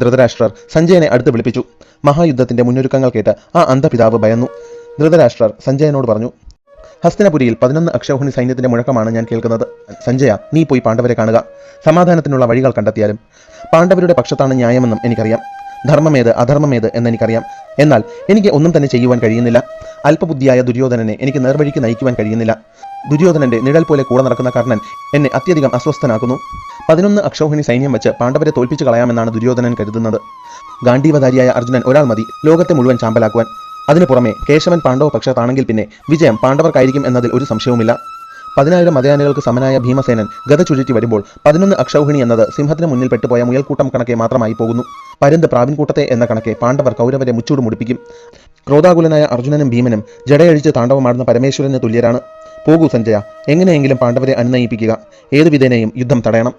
ധൃതരാഷ്ട്രർ സഞ്ജയനെ അടുത്ത് വിളിപ്പിച്ചു. മഹായുദ്ധത്തിന്റെ മുന്നൊരുക്കങ്ങൾ കേട്ട് ആ അന്ധപിതാവ് ഭയന്നു. ധൃതരാഷ്ട്രർ സഞ്ജയനോട് പറഞ്ഞു, ഹസ്തിനപുരിയിൽ 11 അക്ഷൗഹിണി സൈന്യത്തിന്റെ മുഴക്കമാണ് ഞാൻ കേൾക്കുന്നത്. സഞ്ജയ, നീ പോയി പാണ്ഡവരെ കാണുക. സമാധാനത്തിനുള്ള വഴികൾ കണ്ടെത്തിയാലും. പാണ്ഡവരുടെ പക്ഷത്താണ് ന്യായമെന്നും എനിക്കറിയാം. ധർമ്മമേത് അധർമ്മമേത് എന്നെനിക്കറിയാം. എന്നാൽ എനിക്ക് ഒന്നും തന്നെ ചെയ്യുവാൻ കഴിയുന്നില്ല. അല്പബുദ്ധിയായ ദുര്യോധനനെ എനിക്ക് നേർവഴിക്ക് നയിക്കുവാൻ കഴിയുന്നില്ല. ദുര്യോധനന്റെ നിഴൽ പോലെ കൂടെ നടക്കുന്ന കർണൻ എന്നെ അത്യധികം അസ്വസ്ഥനാക്കുന്നു. 11 അക്ഷൗഹിണി സൈന്യം വെച്ച് പാണ്ഡവരെ തോൽപ്പിച്ചു കളയാമെന്നാണ് ദുര്യോധനൻ കരുതുന്നത്. ഗാണ്ഡീവധാരിയായ അർജുനൻ ഒരാൾ മതി ലോകത്തെ മുഴുവൻ ചാമ്പലാക്കുവാൻ. അതിനു പുറമെ കേശവൻ പാണ്ഡവ പക്ഷത്താണെങ്കിൽ പിന്നെ വിജയം പാണ്ഡവർക്കായിരിക്കും എന്നതിൽ ഒരു സംശയവുമില്ല. 10,000 മതയാനികൾക്ക് സമനായ ഭീമസേനൻ ഗത ചുഴറ്റി വരുമ്പോൾ 11 അക്ഷൗഹിണി എന്നത് സിംഹത്തിന് മുന്നിൽ പെട്ടുപോയ മുയൽക്കൂട്ടം കണക്കെ മാത്രമായി പോകുന്നു. പരുന്ത് പ്രാവിൻകൂട്ടത്തെ എന്ന കണക്കെ പാണ്ഡവർ കൗരവരെ മുച്ചൂട് മുടിപ്പിക്കും. ക്രോധാകുലനായ അർജുനനും ഭീമനും ജടയഴിച്ച് താണ്ഡവമാടുന്ന പരമേശ്വരന് തുല്യരാണ്. പോകൂ സഞ്ജയ, എങ്ങനെയെങ്കിലും പാണ്ഡവരെ അനുനയിപ്പിക്കുക. ഏതുവിധേനയും യുദ്ധം തടയണം.